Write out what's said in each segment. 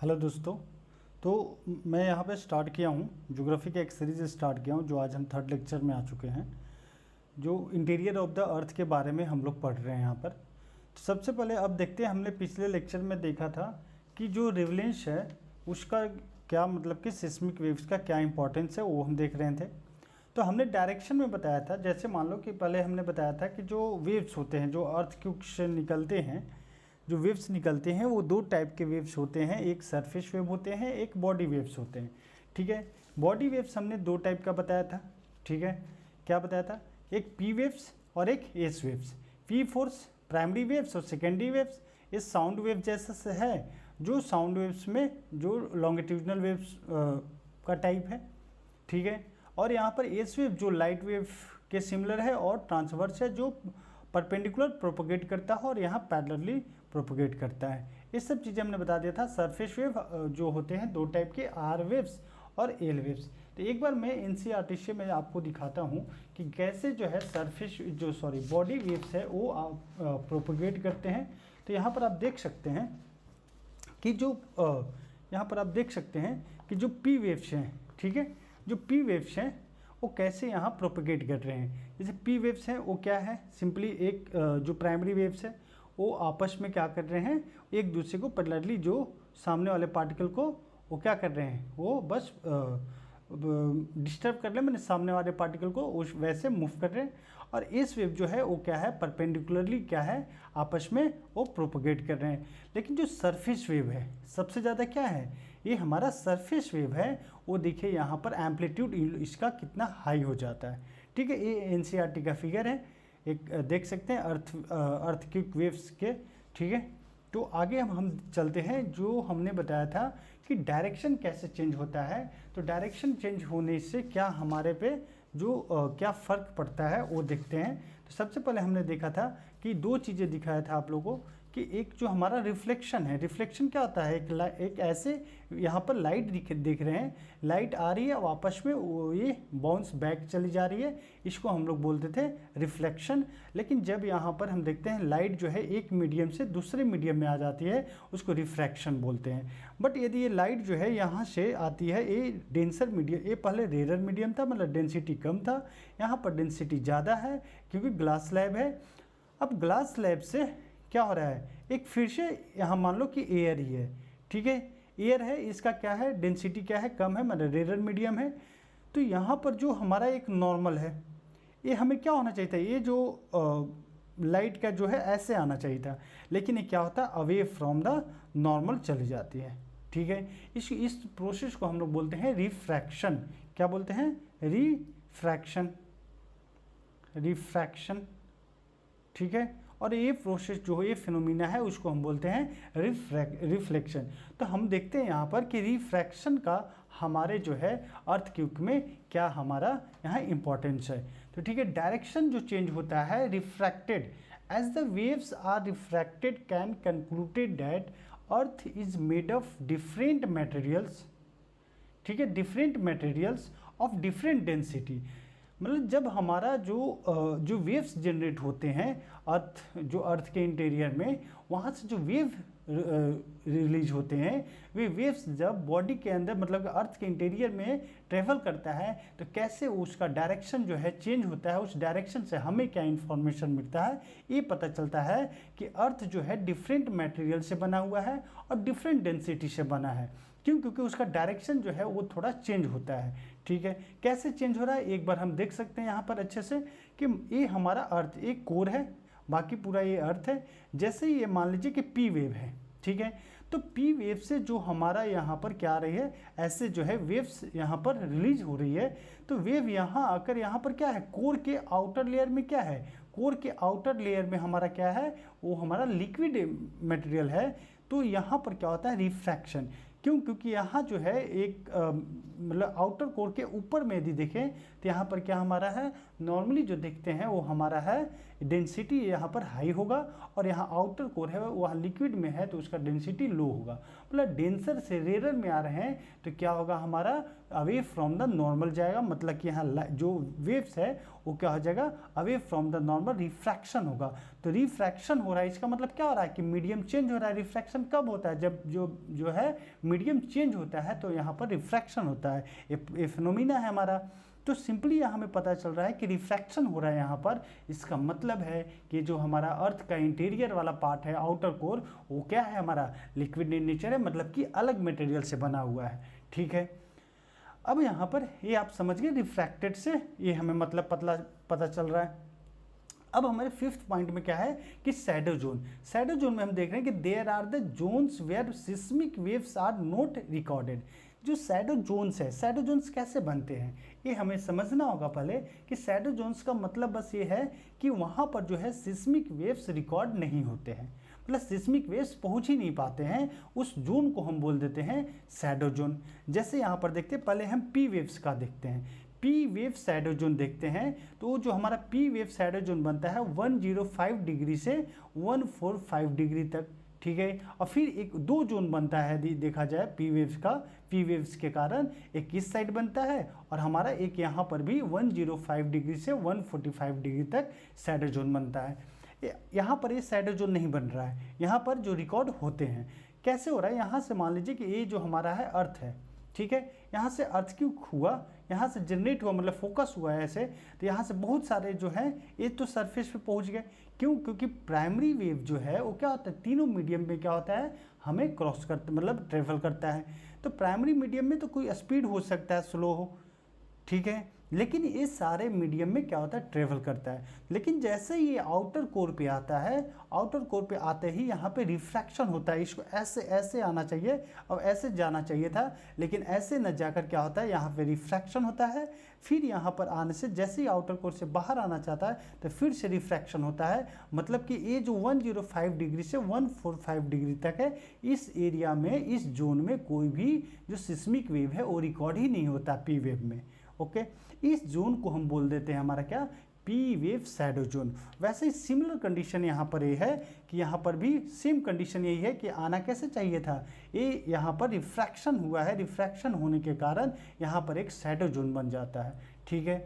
Hello दोस्तों। तो मैं यहाँ पे स्टार्ट किया हूँ ज्योग्राफी का एक सीरीज़ स्टार्ट किया हूँ जो आज हम थर्ड लेक्चर में आ चुके हैं, जो इंटीरियर ऑफ द अर्थ के बारे में हम लोग पढ़ रहे हैं यहाँ पर। तो सबसे पहले अब देखते हैं, हमने पिछले लेक्चर में देखा था कि जो रिवलेंस है उसका क्या मतलब कि सिस्मिक वेव्स का क्या इंपॉर्टेंस है वो हम देख रहे थे। तो हमने डायरेक्शन में बताया था, जैसे मान लो कि पहले हमने बताया था कि जो वेव्स होते हैं जो अर्थ क्यूब से निकलते हैं, जो वेव्स निकलते हैं वो दो टाइप के वेव्स होते हैं, एक सरफेस वेव होते हैं, एक बॉडी वेव्स होते हैं। ठीक है, बॉडी वेव्स हमने दो टाइप का बताया था। ठीक है, क्या बताया था? एक पी वेव्स और एक S waves. P force primary waves और सेकेंडरी वेव्स। इस साउंड वेव जैसा से है, जो साउंड वेव्स में जो लॉन्गिट्यूडनल वेव्स का टाइप है। ठीक है, और यहाँ पर एस वेव जो लाइट वेव के सिमिलर है और ट्रांसवर्स है, जो परपेंडिकुलर प्रोपोगेट करता है और यहाँ पैरेलली प्रोपोगेट करता है। ये सब चीज़ें हमने बता दिया था। सरफेस वेव जो होते हैं दो टाइप के, आर वेव्स और एल वेव्स। तो एक बार मैं एनसीईआरटी से मैं आपको दिखाता हूँ कि कैसे जो है बॉडी वेव्स है वो प्रोपोगेट करते हैं। तो यहाँ पर आप देख सकते हैं कि जो पी वेव्स हैं, ठीक है, जो पी वेव्स हैं वो कैसे यहाँ प्रोपोगेट कर रहे हैं। जैसे पी वेव्स हैं वो क्या है, सिंपली एक जो प्राइमरी वेव्स है वो आपस में क्या कर रहे हैं, एक दूसरे को पैरेलली जो सामने वाले पार्टिकल को वो क्या कर रहे हैं, वो बस डिस्टर्ब कर रहे हैं, मैंने सामने वाले पार्टिकल को उस वैसे मूव कर रहे हैं। और इस वेव जो है वो क्या है, परपेंडिकुलरली क्या है, आपस में वो प्रोपोगेट कर रहे हैं। लेकिन जो सरफेस वेव है सबसे ज़्यादा क्या है, ये हमारा सरफेस वेव है, वो देखिए यहाँ पर एम्पलीट्यूड इसका कितना हाई हो जाता है। ठीक है, ये एनसीईआरटी का फिगर है, एक देख सकते हैं अर्थ क्यूब वेव्स के। ठीक है, तो आगे हम चलते हैं, जो हमने बताया था कि डायरेक्शन कैसे चेंज होता है। तो डायरेक्शन चेंज होने से क्या हमारे पे जो क्या फ़र्क पड़ता है वो देखते हैं। तो सबसे पहले हमने देखा था कि दो चीज़ें दिखाया था आप लोगों को कि एक जो हमारा रिफ्लेक्शन है, रिफ्लेक्शन क्या होता है, एक ऐसे यहाँ पर लाइट देख रहे हैं, लाइट आ रही है वापस में ये बाउंस बैक चली जा रही है, इसको हम लोग बोलते थे रिफ्लेक्शन। लेकिन जब यहाँ पर हम देखते हैं लाइट जो है एक मीडियम से दूसरे मीडियम में आ जाती है, उसको रिफ्रैक्शन बोलते हैं। बट यदि ये लाइट जो है यहाँ से आती है, ये डेंसर मीडियम, ये पहले रेयर मीडियम था, मतलब डेंसिटी कम था, यहाँ पर डेंसिटी ज़्यादा है क्योंकि ग्लास स्लैब है। अब ग्लास स्लैब से क्या हो रहा है, एक फिर से यहाँ मान लो कि एयर ही है। ठीक है, एयर है, इसका क्या है, डेंसिटी क्या है, कम है, मतलब रेयर मीडियम है। तो यहाँ पर जो हमारा एक नॉर्मल है, ये हमें क्या होना चाहिए था, ये जो लाइट का जो है ऐसे आना चाहिए था, लेकिन ये क्या होता है, अवे फ्रॉम द नॉर्मल चली जाती है। ठीक है, इस प्रोसेस को हम लोग बोलते हैं रिफ्रैक्शन। क्या बोलते हैं, रिफ्रैक्शन। ठीक है, और ये प्रोसेस जो है, ये फिनोमिना है, उसको हम बोलते हैं रिफ्लेक्शन। तो हम देखते हैं यहाँ पर कि रिफ्रैक्शन का हमारे जो है अर्थ क्यूब में क्या हमारा यहाँ इंपॉर्टेंस है। तो ठीक है, डायरेक्शन जो चेंज होता है, refracted as the waves are refracted can concluded that earth is made of different materials. ठीक है, different materials of different density. मतलब जब हमारा जो वेव्स जनरेट होते हैं अर्थ के इंटीरियर में, वहाँ से जो वेव रिलीज होते हैं, वे वेव्स जब बॉडी के अंदर मतलब अर्थ के इंटीरियर में ट्रेवल करता है, तो कैसे उसका डायरेक्शन जो है चेंज होता है, उस डायरेक्शन से हमें क्या इन्फॉर्मेशन मिलता है, ये पता चलता है कि अर्थ जो है डिफरेंट मटेरियल से बना हुआ है और डिफरेंट डेंसिटी से बना है। क्यों? क्योंकि उसका डायरेक्शन जो है वो थोड़ा चेंज होता है। ठीक है, कैसे चेंज हो रहा है एक बार हम देख सकते हैं यहाँ पर अच्छे से कि ये हमारा अर्थ एक कोर है, बाकी पूरा ये अर्थ है। जैसे ये मान लीजिए कि पी वेव है, ठीक है, तो पी वेव से जो हमारा यहाँ पर क्या आ रही है, ऐसे जो है वेव्स यहाँ पर रिलीज हो रही है। तो वेव यहाँ आकर यहाँ पर क्या है, कोर के आउटर लेयर में क्या है, कोर के आउटर लेयर में हमारा क्या है, वो हमारा लिक्विड मटेरियल है। तो यहाँ पर क्या होता है, रिफ्रैक्शन। क्यों? क्योंकि यहाँ जो है एक मतलब आउटर कोर के ऊपर में यदि देखें तो यहाँ पर क्या हमारा है, नॉर्मली जो देखते हैं वो हमारा है डेंसिटी यहाँ पर हाई होगा, और यहाँ आउटर कोर है वहाँ लिक्विड में है तो उसका डेंसिटी लो होगा। मतलब डेंसर से रेयर में आ रहे हैं तो क्या होगा, हमारा अवे फ्रॉम द नॉर्मल जाएगा, मतलब कि यहाँ जो वेव्स है वो क्या हो जाएगा, away from the normal, refraction होगा। तो रिफ्रैक्शन हो रहा है, इसका मतलब क्या हो रहा है कि मीडियम चेंज हो रहा है। रिफ्रैक्शन कब होता है, जब जो है मीडियम चेंज होता है तो यहाँ पर रिफ्रैक्शन होता है। ये फिनोमिना है हमारा। तो सिंपली हमें पता चल रहा है कि रिफ्रैक्शन हो रहा है यहाँ पर। इसका मतलब है कि जो हमारा अर्थ का इंटीरियर वाला पार्ट है, आउटर कोर, वो क्या है, हमारा लिक्विड इन नेचर है, मतलब कि अलग मटेरियल से बना हुआ है। ठीक है, अब यहाँ पर ये आप समझ गए, रिफ्रैक्टेड से ये हमें मतलब पता चल रहा है। अब हमारे फिफ्थ पॉइंट में क्या है कि शैडो जोन। शैडो जोन में हम देख रहे हैं कि there are the zones where seismic waves are not recorded. जो शैडो जोन्स है, शैडो जोन्स कैसे बनते हैं ये हमें समझना होगा पहले, कि शैडो जोन्स का मतलब बस ये है कि वहाँ पर जो है सिस्मिक वेव्स रिकॉर्ड नहीं होते हैं, मतलब सिस्मिक वेव्स पहुंच ही नहीं पाते हैं, उस जोन को हम बोल देते हैं शैडो जोन। जैसे यहाँ पर देखते हैं, पहले हम पी वेव्स का देखते हैं। पी वेव शैडो जोन देखते हैं तो जो हमारा पी वेव शैडो जोन बनता है 105 डिग्री से 145 डिग्री तक। ठीक है, और फिर एक दो जोन बनता है देखा जाए पी वेव्स का। पी वेव्स के कारण एक इस साइड बनता है और हमारा एक यहाँ पर भी 105 डिग्री से 145 डिग्री तक शैडो जोन बनता है। यहाँ पर ये शैडो जोन नहीं बन रहा है, यहाँ पर जो रिकॉर्ड होते हैं। कैसे हो रहा है, यहाँ से मान लीजिए कि ये जो हमारा है अर्थ है, ठीक है, यहाँ से अर्थ क्यों हुआ, यहाँ से जनरेट हुआ, मतलब फोकस हुआ है ऐसे, तो यहाँ से बहुत सारे जो हैं ये तो सरफेस पे पहुँच गए। क्यों, क्योंकि प्राइमरी वेव जो है वो क्या होता है, तीनों मीडियम में क्या होता है, हमें क्रॉस करता, मतलब ट्रेवल करता है। तो प्राइमरी मीडियम में तो कोई स्पीड हो सकता है, स्लो हो, ठीक है, लेकिन ये सारे मीडियम में क्या होता है, ट्रेवल करता है। लेकिन जैसे ये आउटर कोर पे आता है, आउटर कोर पे आते ही यहाँ पे रिफ्रैक्शन होता है। इसको ऐसे ऐसे आना चाहिए और ऐसे जाना चाहिए था, लेकिन ऐसे न जाकर क्या होता है, यहाँ पे रिफ्रैक्शन होता है। फिर यहाँ पर आने से जैसे ही आउटर कोर से बाहर आना चाहता है तो फिर से रिफ्रैक्शन होता है। मतलब कि ये जो 105 डिग्री से 145 डिग्री तक है, इस एरिया में, इस जोन में कोई भी जो सिस्मिक वेव है वो रिकॉर्ड ही नहीं होता पी वेव में। ओके, इस जोन को हम बोल देते हैं हमारा क्या, पी वेव शैडो जोन। वैसे ही सिमिलर कंडीशन यहाँ पर ये है कि यहाँ पर भी सेम कंडीशन यही है कि आना कैसे चाहिए था, ये यहाँ पर रिफ्रैक्शन हुआ है, रिफ्रैक्शन होने के कारण यहाँ पर एक शैडो जोन बन जाता है। ठीक है,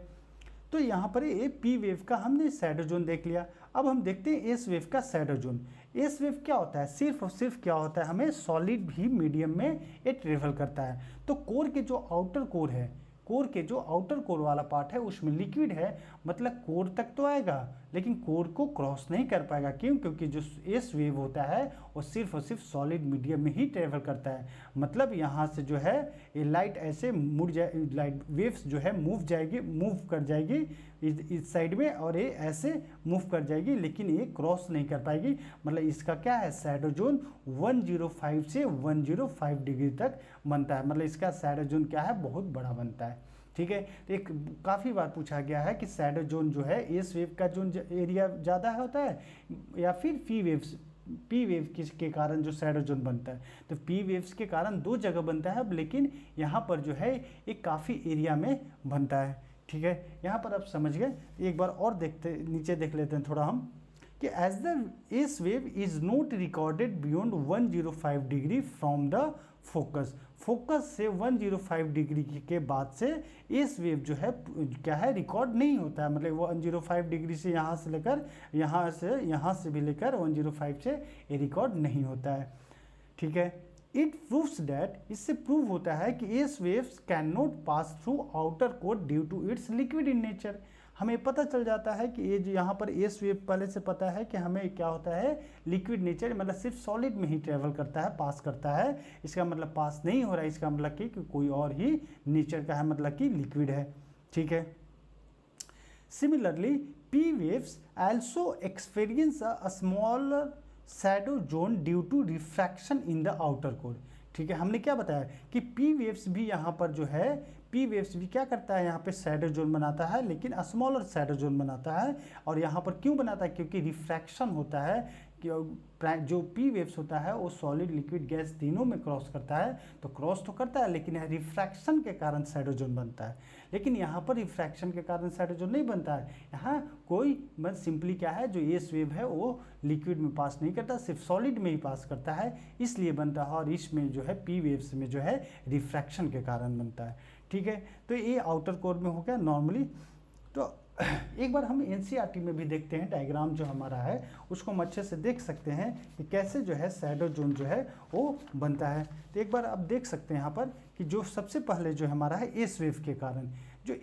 तो यहाँ पर ये पी वेव का हमने शैडो जोन देख लिया। अब हम देखते हैं एस वेव का शैडो जोन। एस वेव क्या होता है, सिर्फ और सिर्फ क्या होता है, हमें सॉलिड भी मीडियम में ये ट्रेवल करता है। तो कोर के जो आउटर कोर है, कोर के जो आउटर कोर वाला पार्ट है उसमें लिक्विड है, मतलब कोर तक तो आएगा लेकिन कोर को क्रॉस नहीं कर पाएगा। क्यों, क्योंकि जो एस वेव होता है वो सिर्फ और सिर्फ सॉलिड मीडियम में ही ट्रेवल करता है। मतलब यहाँ से जो है ये लाइट ऐसे मुड़ जाए, लाइट वेव्स जो है मूव कर जाएगी इस साइड में, और ये ऐसे मूव कर जाएगी लेकिन ये क्रॉस नहीं कर पाएगी। मतलब इसका क्या है, शैडो जोन 105 से 105 डिग्री तक बनता है। मतलब इसका शैडो जोन क्या है, बहुत बड़ा बनता है। ठीक है, तो एक काफ़ी बार पूछा गया है कि शैडो जोन जो है एस वेव का जोन एरिया ज़्यादा होता है या फिर पी वेव के कारण जो शैडो जोन बनता है। तो पी वेव्स के कारण दो जगह बनता है, लेकिन यहाँ पर जो है एक काफ़ी एरिया में बनता है। ठीक है, यहाँ पर आप समझ गए। एक बार और देखते, नीचे देख लेते हैं थोड़ा हम, कि as the s wave is not recorded beyond 105 degree from the focus. Focus से 105 डिग्री के बाद से एस वेव जो है क्या है, रिकॉर्ड नहीं होता है। मतलब वो 105 डिग्री से यहाँ से लेकर यहाँ से भी लेकर 105 से ये रिकॉर्ड नहीं होता है। ठीक है, इट प्रूव्स दैट, इससे प्रूव होता है कि s waves can not pass through outer core due to its liquid in nature. हमें पता चल जाता है कि ये जो यहाँ पर एस वेव पहले से पता है कि हमें क्या होता है, लिक्विड नेचर, मतलब सिर्फ सॉलिड में ही ट्रेवल करता है, पास करता है। इसका मतलब पास नहीं हो रहा है, इसका मतलब कि कोई और ही नेचर का है, मतलब कि लिक्विड है। ठीक है, similarly p waves also experience a smaller shadow zone due to refraction in the outer core. ठीक है, हमने क्या बताया कि पी वेव्स भी यहाँ पर जो है, पी वेव्स भी क्या करता है, यहाँ पे शैडो जोन बनाता है, लेकिन स्मॉलर शैडो जोन बनाता है। और यहाँ पर क्यों बनाता है, क्योंकि रिफ्रैक्शन होता है कि जो पी वेव्स होता है वो सॉलिड लिक्विड गैस तीनों में क्रॉस करता है। तो क्रॉस तो करता है लेकिन रिफ्रैक्शन के कारण शैडो जोन बनता है। लेकिन यहाँ पर रिफ्रैक्शन के कारण शैडो जोन नहीं बनता है। यहाँ कोई बस सिंपली क्या है, जो एस वेव है वो लिक्विड में पास नहीं करता, सिर्फ सॉलिड में ही पास करता है, इसलिए बनता है। और इसमें जो है पी वेव्स में जो है रिफ्रैक्शन के कारण बनता है। ठीक है, तो ये आउटर कोर में हो गया नॉर्मली। तो एक बार हम एनसीईआरटी में भी देखते हैं, डायग्राम जो हमारा है उसको हम अच्छे से देख सकते हैं कि कैसे जो है शैडो जोन जो है वो बनता है। तो एक बार आप देख सकते हैं यहाँ पर कि जो सबसे पहले जो हमारा है एस वेव के कारण, जो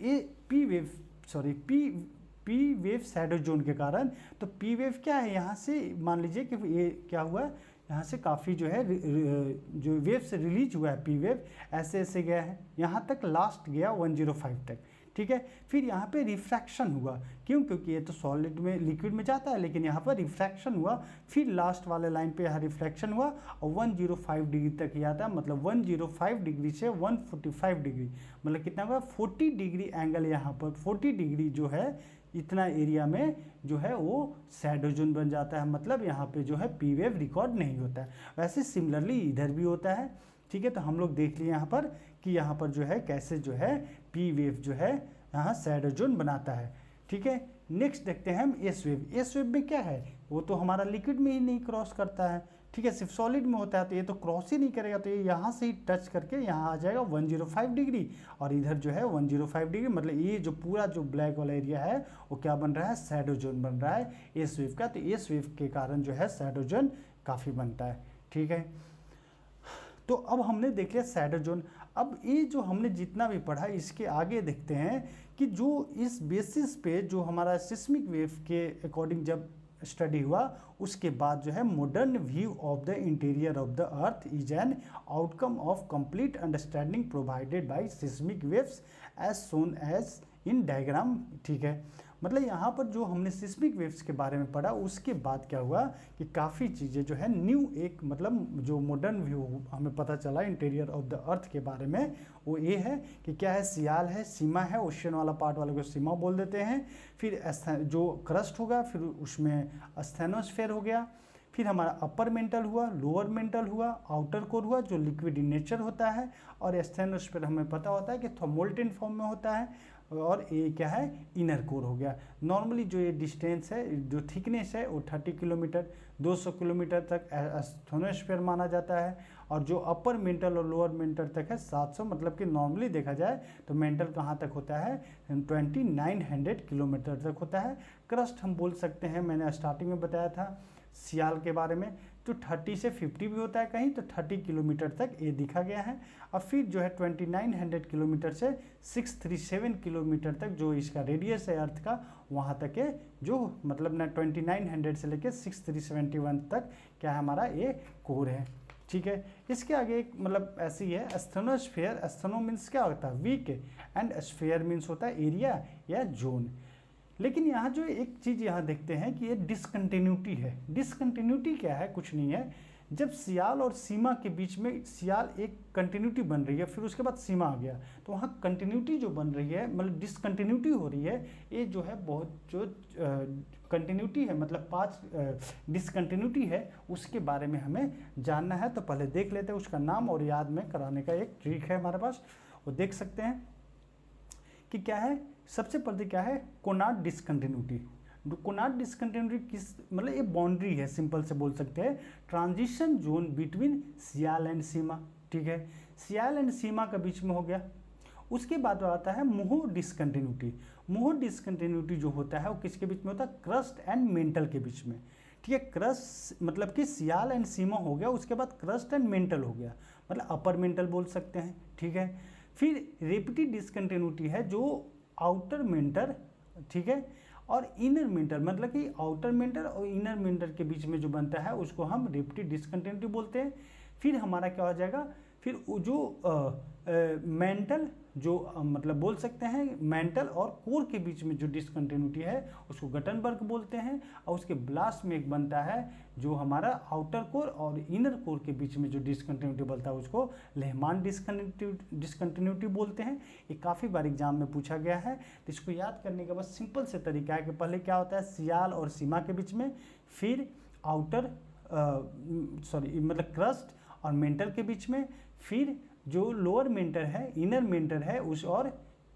पी वेव शैडो जोन के कारण, तो पी वेव क्या है, यहाँ से मान लीजिए कि ये क्या हुआ, यहाँ से काफ़ी जो है जो वेव से रिलीज हुआ है पी वेव, ऐसे ऐसे गया है, यहाँ तक लास्ट गया 105 तक, ठीक है। फिर यहाँ पे रिफ्रैक्शन हुआ, क्यों, क्योंकि ये तो सॉलिड में लिक्विड में जाता है, लेकिन यहाँ पर रिफ्रैक्शन हुआ, फिर लास्ट वाले लाइन पे यहाँ रिफ्रैक्शन हुआ और 105 डिग्री तक ही आता है, मतलब 105 डिग्री से 145 डिग्री, मतलब कितना हुआ 40 डिग्री एंगल, यहाँ पर 40 डिग्री जो है इतना एरिया में जो है वो शैडो जोन बन जाता है, मतलब यहाँ पे जो है पी वेव रिकॉर्ड नहीं होता है। वैसे सिमिलरली इधर भी होता है, ठीक है। तो हम लोग देख लिए यहाँ पर कि यहाँ पर जो है कैसे जो है पी वेव जो है यहाँ शैडो जोन बनाता है, ठीक है। नेक्स्ट देखते हैं हम एस वेव। एस वेव में क्या है, वो तो हमारा लिक्विड में ही नहीं क्रॉस करता है, ठीक है, सिर्फ सॉलिड में होता है, तो ये तो क्रॉस ही नहीं करेगा, तो ये यहाँ से ही टच करके यहाँ आ जाएगा 105 डिग्री, और इधर जो है 105 डिग्री, मतलब ये जो पूरा जो ब्लैक वाला एरिया है वो क्या बन रहा है, शैडो जोन बन रहा है एस वेव का। तो एस वेव के कारण जो है शैडो जोन काफ़ी बनता है, ठीक है। तो अब हमने देख लिया शैडो जोन। अब ये जो हमने जितना भी पढ़ा इसके आगे देखते हैं कि जो इस बेसिस पे जो हमारा सिस्मिक वेव के अकॉर्डिंग जब स्टडी हुआ, उसके बाद जो है modern view of the interior of the earth is an outcome of complete understanding provided by seismic waves as soon as in diagram, ठीक है। मतलब यहाँ पर जो हमने सिस्मिक वेव्स के बारे में पढ़ा, उसके बाद क्या हुआ कि काफ़ी चीज़ें जो है न्यू एक मतलब जो मॉडर्न व्यू हमें पता चला इंटीरियर ऑफ द अर्थ के बारे में, वो ये है कि क्या है, सियाल है, सीमा है, ओशियन वाला पार्ट वाले को सीमा बोल देते हैं, फिर जो क्रस्ट होगा फिर उसमें स्थेनोस्फेयर हो गया, फिर हमारा अपर मेंटल हुआ, लोअर मेंटल हुआ, आउटर कोर हुआ जो लिक्विड इन नेचर होता है, और स्थेनोस्फेयर हमें पता होता है कि मोल्टेन फॉर्म में होता है, और ये क्या है, इनर कोर हो गया। नॉर्मली जो ये डिस्टेंस है, जो थिकनेस है वो 30 किलोमीटर 200 किलोमीटर तक स्थेनोस्फेयर माना जाता है, और जो अपर मेंटल और लोअर मेंटल तक है 700, मतलब कि नॉर्मली देखा जाए तो मेंटल कहाँ तक होता है 2900 किलोमीटर तक होता है। क्रस्ट हम बोल सकते हैं, मैंने स्टार्टिंग में बताया था सियाल के बारे में, तो 30 से 50 भी होता है कहीं, तो 30 किलोमीटर तक ये दिखा गया है। और फिर जो है 2900 किलोमीटर से 637 किलोमीटर तक जो इसका रेडियस है अर्थ का, वहाँ तक है जो मतलब ना 2900 से लेकर 6371 तक क्या है हमारा ये कोर है, ठीक है। इसके आगे एक मतलब ऐसी है स्थेनोस्फेयर। स्थेनो मीन्स क्या होता है, वीक, एंड स्फेयर मीन्स होता है एरिया या जोन। लेकिन यहाँ जो एक चीज़ यहाँ देखते हैं कि ये डिसकंटिन्यूटी है। डिसकंटिन्यूटी क्या है, कुछ नहीं है, जब सियाल और सीमा के बीच में सियाल एक कंटिन्यूटी बन रही है, फिर उसके बाद सीमा आ गया, तो वहाँ कंटिन्यूटी जो बन रही है, मतलब डिसकंटिन्यूटी हो रही है, ये जो है बहुत जो कंटिन्यूटी है, मतलब 5 डिसकंटिन्यूटी है, उसके बारे में हमें जानना है। तो पहले देख लेते हैं उसका नाम, और याद में कराने का एक ट्रिक है हमारे पास, वो देख सकते हैं कि क्या है। सबसे पहले क्या है, कोनार्ड डिसकंटिन्यूटी। कोनार्ड डिसकंटिन्यूटी किस मतलब ये बाउंड्री है, सिंपल से बोल सकते हैं, transition zone between sial and sima, ठीक है, सियाल एंड सीमा के बीच में हो गया। उसके बाद आता है मोह डिसकंटिन्यूटी। मोह डिसकंटिन्यूटी जो होता है वो किसके बीच में होता है, क्रस्ट एंड मेंटल के बीच में, ठीक है। क्रस्ट मतलब कि सियाल एंड सीमा हो गया, उसके बाद क्रस्ट एंड मेंटल हो गया, मतलब अपर मेंटल बोल सकते हैं, ठीक है। फिर रिपीटेड डिसकंटिन्यूटी है जो आउटर मेंटल, ठीक है, और इनर मेंटल, मतलब कि आउटर मेंटल और इनर मेंटल के बीच में जो बनता है उसको हम रिपीटेड डिसकंटिन्यूटी बोलते हैं। फिर हमारा क्या हो जाएगा, फिर जो मेंटल जो मतलब बोल सकते हैं मेंटल और कोर के बीच में जो डिसकंटिन्यूटी है उसको गटनबर्ग बोलते हैं। और उसके ब्लास्ट में एक बनता है जो हमारा आउटर कोर और इनर कोर के बीच में जो डिसकंटिन्यूटी बनता है उसको लेहमान डिसकंटिन्यूटी बोलते हैं। ये काफ़ी बार एग्जाम में पूछा गया है, तो इसको याद करने का बस सिंपल से तरीका है कि पहले क्या होता है सियाल और सीमा के बीच में, फिर आउटर मतलब क्रस्ट और मेंटल के बीच में, फिर जो लोअर मेंटल है इनर मेंटल है उस, और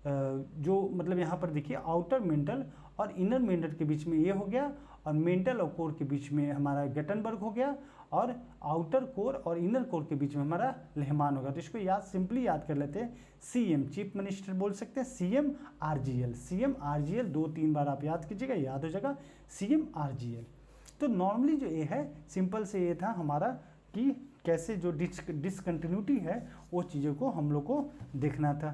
जो मतलब यहाँ पर देखिए आउटर मेंटल और इनर मेंटल के बीच में ये हो गया, और मेंटल और कोर के बीच में हमारा गटनबर्ग हो गया, और आउटर कोर और इनर कोर के बीच में हमारा लेहमान होगा। तो इसको सिंपली याद कर लेते हैं, CM चीफ मिनिस्टर बोल सकते हैं, CMRGL, CMRGL 2-3 बार आप याद कीजिएगा, याद हो जाएगा CMRGL। तो नॉर्मली जो ये है सिंपल से ये था हमारा कि कैसे जो डिसकंटिन्यूटी है वो चीज़ों को हम लोग को देखना था।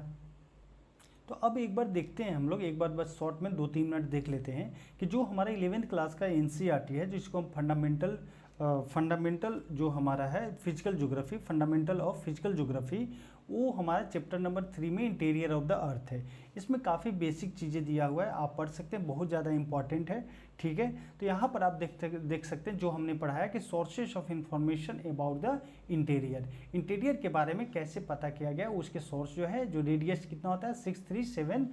तो अब एक बार देखते हैं हम लोग, एक बार बस शॉर्ट में 2-3 मिनट देख लेते हैं कि जो हमारा 11th क्लास का NCERT है, जिसको हम फंडामेंटल जो हमारा है physical geography, fundamental of physical geography, वो हमारा चैप्टर नंबर 3 में इंटीरियर ऑफ द अर्थ है। इसमें काफ़ी बेसिक चीज़ें दिया हुआ है, आप पढ़ सकते हैं, बहुत ज़्यादा इंपॉर्टेंट है, ठीक है। तो यहाँ पर आप देख सकते हैं जो हमने पढ़ाया कि sources of information about the interior के बारे में कैसे पता किया गया, उसके सोर्स जो है, जो रेडियस कितना होता है 6370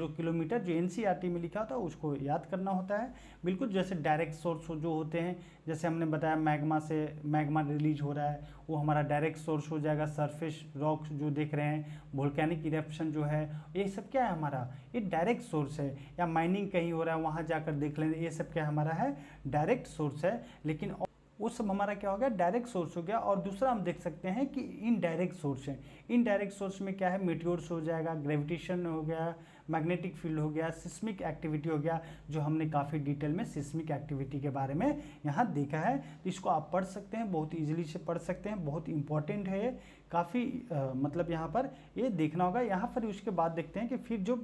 किलोमीटर, जो NCERT में लिखा था उसको याद करना होता है। बिल्कुल जैसे डायरेक्ट सोर्स जो होते हैं, जैसे हमने बताया मैग्मा रिलीज हो रहा है, वो हमारा डायरेक्ट सोर्स हो जाएगा। सरफेस रॉक्स जो देख रहे हैं, वोल्केनिक इरप्शन जो है, ये सब क्या है हमारा, ये डायरेक्ट सोर्स है। या माइनिंग कहीं हो रहा है, वहाँ जाकर देख लें, ये सब क्या हमारा है, डायरेक्ट सोर्स है। लेकिन वो सब हमारा क्या हो गया, डायरेक्ट सोर्स हो गया। और दूसरा हम देख सकते हैं कि इनडायरेक्ट सोर्स है। इनडायरेक्ट सोर्स में क्या है, मेटियोर्स हो जाएगा, ग्रेविटेशन हो गया, मैग्नेटिक फील्ड हो गया, सिस्मिक एक्टिविटी हो गया, जो हमने काफ़ी डिटेल में सिस्मिक एक्टिविटी के बारे में यहाँ देखा है। तो इसको आप पढ़ सकते हैं, बहुत ईजिली से पढ़ सकते हैं, बहुत इंपॉर्टेंट है ये, काफ़ी मतलब यहाँ पर ये देखना होगा। यहाँ पर उसके बाद देखते हैं कि फिर जो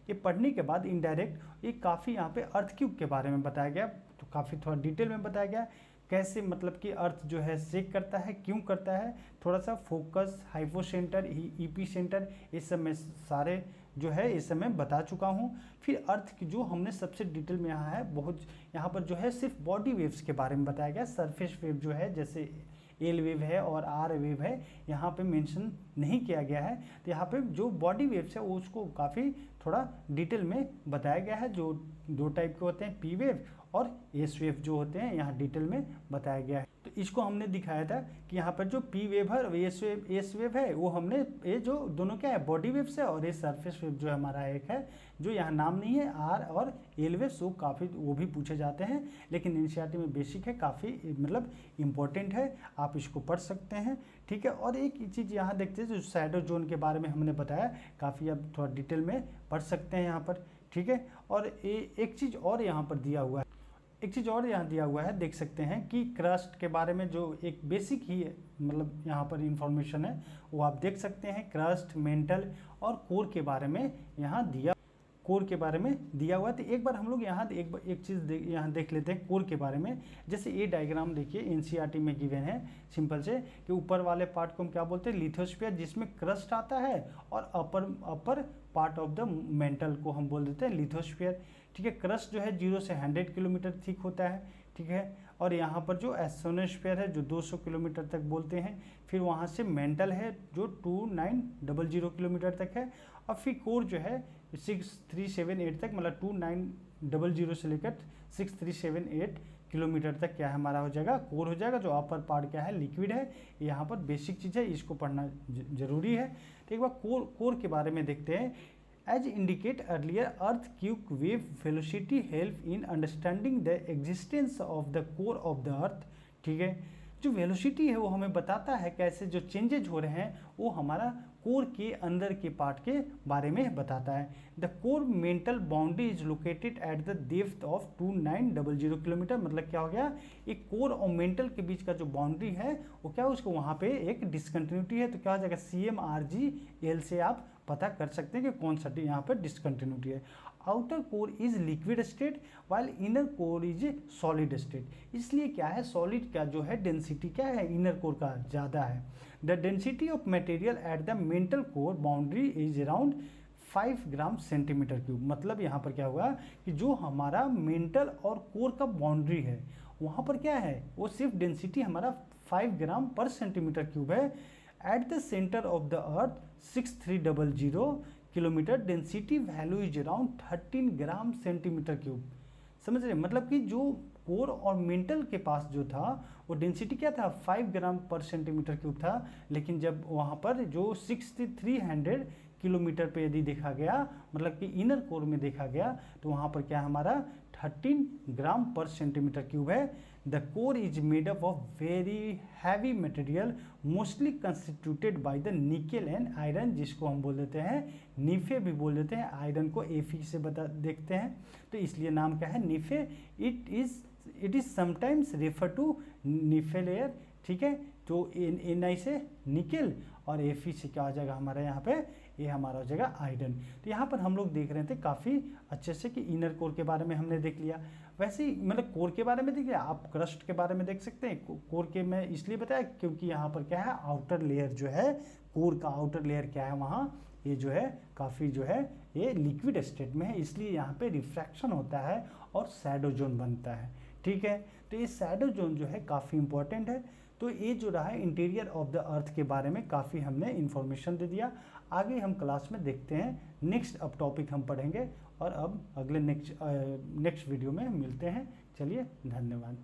ये पढ़ने के बाद इनडायरेक्ट ये काफ़ी यहाँ पे अर्थ क्यूब के बारे में बताया गया, तो काफ़ी थोड़ा डिटेल में बताया गया कैसे मतलब कि अर्थ जो है शेक करता है, क्यों करता है, थोड़ा सा फोकस, हाइपोसेंटर, ईपी सेंटर, इस सब में सारे जो है इस सब मैं बता चुका हूँ। फिर अर्थ की जो हमने सबसे डिटेल में यहाँ है, बहुत यहाँ पर जो है सिर्फ बॉडी वेव्स के बारे में बताया गया। सरफेस वेव जो है जैसे एल वेव है और आर वेव है, यहाँ पे मेंशन नहीं किया गया है। तो यहाँ पे जो बॉडी वेव्स है उसको काफ़ी थोड़ा डिटेल में बताया गया है। जो 2 टाइप के होते हैं, पी वेव और एस वेव जो होते हैं, यहाँ डिटेल में बताया गया है। तो इसको हमने दिखाया था कि यहाँ पर जो पी वेव है और एस वेव है, वो हमने ये जो दोनों क्या है, बॉडी वेव्स है, और ये सरफेस वेव जो हमारा एक है, जो यहाँ नाम नहीं है, आर और एल वेव्स, वो भी पूछे जाते हैं। लेकिन एनसीईआरटी में बेसिक है, काफ़ी मतलब इम्पोर्टेंट है, आप इसको पढ़ सकते हैं, ठीक है। और एक चीज़ यहाँ देखते हैं, जो शैडो जोन के बारे में हमने बताया, काफ़ी अब थोड़ा डिटेल में पढ़ सकते हैं यहाँ पर, ठीक है। और एक चीज़ और यहाँ पर दिया हुआ है, देख सकते हैं कि क्रस्ट के बारे में जो एक बेसिक ही मतलब यहाँ पर इंफॉर्मेशन है, वो आप देख सकते हैं। क्रस्ट, मेंटल और कोर के बारे में यहाँ दिया हुआ है। तो एक बार हम लोग यहाँ एक चीज़ यहाँ देख लेते हैं कोर के बारे में। जैसे ये डायग्राम देखिए, एनसीईआरटी में गिवन है सिंपल से, कि ऊपर वाले पार्ट को हम क्या बोलते हैं, लिथोस्फीयर, जिसमें क्रस्ट आता है, और upper part of the mental को हम बोल देते हैं लिथोस्फीयर, ठीक है। क्रस्ट जो है 0 से 100 किलोमीटर थिक होता है, ठीक है। और यहाँ पर जो एसोनोस्फीयर है जो 200 किलोमीटर तक बोलते हैं। फिर वहाँ से मेंटल है जो 2900 किलोमीटर तक है। और फिर कोर जो है 6378 तक, मतलब 2900 से लेकर 6378 किलोमीटर तक क्या है हमारा हो जाएगा, कोर हो जाएगा। जो अपर पार्ट क्या है, लिक्विड है। यहाँ पर बेसिक चीज़ है, इसको पढ़ना जरूरी है। तो एक बार कोर के बारे में देखते हैं। As indicate earlier, Earth cube wave velocity help in understanding the existence of the core of the Earth, ठीक है। जो वेलोसिटी है वो हमें बताता है कैसे जो चेंजेज हो रहे हैं, वो हमारा कोर के अंदर के पार्ट के बारे में बताता है। The core mantle boundary is located at the depth of 2900 kilometre. मतलब क्या हो गया, एक कोर और मेंटल के बीच का जो बाउंड्री है वो क्या है, उसको वहाँ पे एक डिसकंटिन्यूटी है। तो क्या हो जाएगा, CMRGL से आप पता कर सकते हैं कि कौन सा यहाँ पर डिसकंटिन्यूटी है। Outer core is liquid state while inner core is solid state. इसलिए क्या है, सॉलिड का जो है डेंसिटी क्या है, इनर कोर का ज़्यादा है। The density of material at the mantle core boundary is around 5 gram centimetre cube. मतलब यहाँ पर क्या हुआ कि जो हमारा मेंटल और कोर का बाउंड्री है, वहाँ पर क्या है, वो सिर्फ डेंसिटी हमारा 5 ग्राम पर सेंटीमीटर क्यूब है। At the centre of the earth 6300 kilometre, density value is around 13 gram centimetre cube. समझ रहे, मतलब कि जो कोर और मेंटल के पास जो था वो डेंसिटी क्या था, 5 ग्राम पर सेंटीमीटर क्यूब था। लेकिन जब वहाँ पर जो 6300 किलोमीटर पे यदि देखा गया, मतलब कि इनर कोर में देखा गया, तो वहाँ पर क्या हमारा 13 ग्राम पर सेंटीमीटर क्यूब है। The core is made up of very heavy material mostly constituted by the nickel and iron, जिसको हम बोल देते हैं निफे भी बोल देते हैं, आयरन को एफी से बता देखते हैं, तो इसलिए नाम क्या है NiFe. It is sometimes refer to NiFe layer, ठीक है। तो Ni से निकेल और Fe से क्या हो जाएगा हमारा यहाँ पे, ये हमारा हो जाएगा आयरन। तो यहाँ पर हम लोग देख रहे थे काफ़ी अच्छे से कि इनर कोर के बारे में हमने देख लिया, वैसे ही मतलब कोर के बारे में देख लिया, आप क्रस्ट के बारे में देख सकते हैं। कोर के मैं इसलिए बताया क्योंकि यहाँ पर क्या है, आउटर लेयर जो है, कोर का आउटर लेयर क्या है वहाँ, ये जो है काफ़ी जो है ये लिक्विड स्टेट में है, इसलिए यहाँ पे रिफ्रैक्शन होता है और शैडो जोन बनता है, ठीक है। तो ये शैडो जोन जो है काफ़ी इंपॉर्टेंट है। तो ये जो रहा है इंटीरियर ऑफ द अर्थ के बारे में काफ़ी हमने इन्फॉर्मेशन दे दिया। आगे हम क्लास में देखते हैं, नेक्स्ट अब टॉपिक हम पढ़ेंगे और अब अगले नेक्स्ट वीडियो में मिलते हैं। चलिए, धन्यवाद।